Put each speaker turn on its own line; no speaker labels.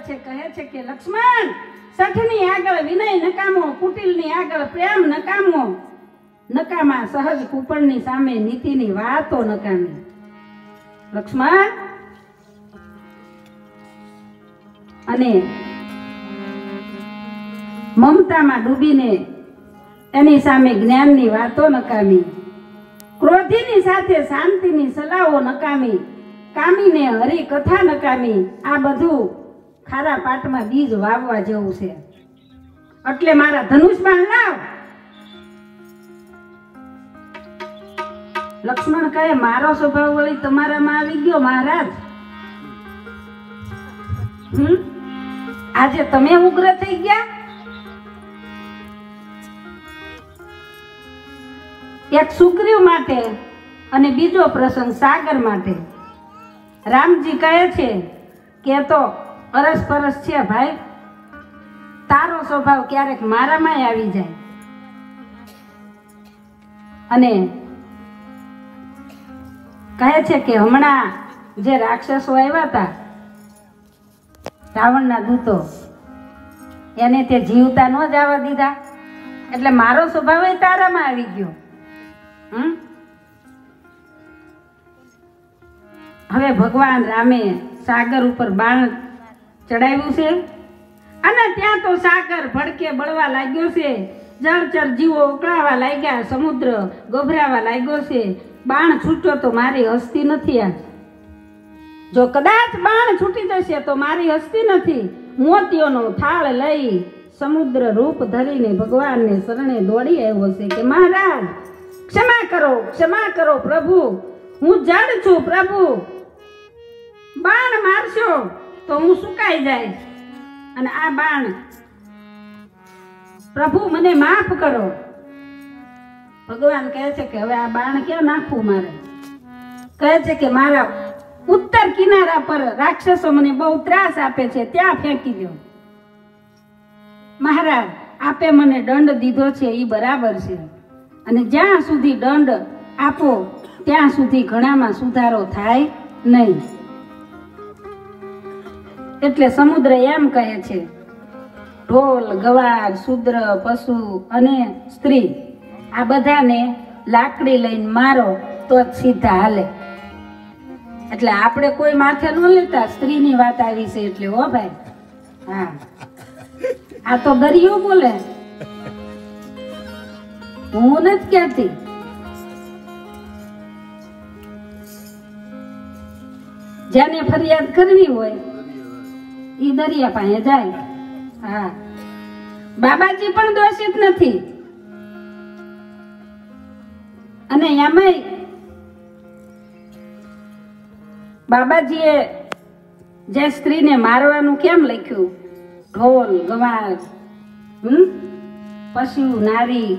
છે, કહે છે કે લક્ષ્મણ, સઠની આગળ વિનય નકામો, કુટિલની આગળ પ્રેમ નકામો, નકામા સહજ કુપળની સામે નીતિની વાતો નકામી. લક્ષ્મણ અને મમતામાં ડૂબીને એની સામે જ્ઞાનની વાતો નકામી, ક્રોધીની સાથે શાંતિની સલાહો નકામી, કામીને હરી કથા નકામી. આ બધું ખારા પાટમાં બીજ વાવવા જેવું છે. એટલે મારા ધનુષ બાણ લાવ. લક્ષ્મણ કહે, મારો સ્વભાવ વળી તમારામાં આવી ગયો મહારાજ. આજે તમે ઉગ્ર થઈ ગયા. એક સુગ્રીવ માટે અને બીજો પ્રસંગ સાગર માટે. રામજી કહે છે કે તો અરસ પરસ છે ભાઈ, તારો સ્વભાવ ક્યારેક મારામાં આવી જાય. અને કહે છે કે હમણાં જે રાક્ષસો આવ્યા હતા, રાવણના દૂતો, એને તે જીવતા ન જવા દીધા. એટલે મારો સ્વભાવ તારામાં આવી ગયો. હવે ભગવાન રામે સાગર ઉપર બાણ ચડાવ્યું છે અને ત્યાં તો સાગર ભડકે બળવા લાગ્યો છે. જળચર જીવો ઉકળાવા લાગ્યા, સમુદ્ર ગભરાવા લાગ્યો છે. બાણ છૂટ્યો તો મારી હસ્તી નથી. આ જો કદાચ બાણ છૂટી જશે તો મારી હસ્તી નથી. મોતીઓનો થાળ લઈ સમુદ્ર રૂપ ધરીને ભગવાનને શરણે દોડી આવ્યો છે કે મહારાજ ક્ષમા કરો પ્રભુ, હું જડ છું પ્રભુ. બાણ મારશો તો હું સુકાઈ જાય, અને આ બાણ પ્રભુ મને માફ કરો. ભગવાન કહે છે કે હવે આ બાણ ક્યાં નાખવું મારે. કહે છે કે મારા ઉત્તર કિનારા પર રાક્ષસો મને બહુ ત્રાસ આપે છે, ત્યાં ફેંકી દો. મહારાજ, આપે મને દંડ દીધો છે એ બરાબર છે, અને જ્યાં સુધી દંડ આપો ત્યાં સુધી ઘણામાં સુધારો થાય નહીં. એટલે સમુદ્ર એમ કહે છે, ઢોલ ગવાર શૂદ્ર પશુ અને સ્ત્રી આ બધાને લાકડી લઈને મારો તો જ સીધા હાલે. એટલે આપણે કોઈ માથે ન લેતા. સ્ત્રીની વાત આવી છે એટલે હો ભાઈ. હા, આ તો દરિયો બોલે, હું નથી કહેતી. જેને ફરિયાદ કરવી હોય ઈ દરિયા પાસે જાય. હા, બાબાજી પણ દોષિત નથી. અને એમાંય બાબાજીએ જે સ્ત્રીને મારવાનું કેમ લખ્યું, ઢોલ ગવાર પશુ નારી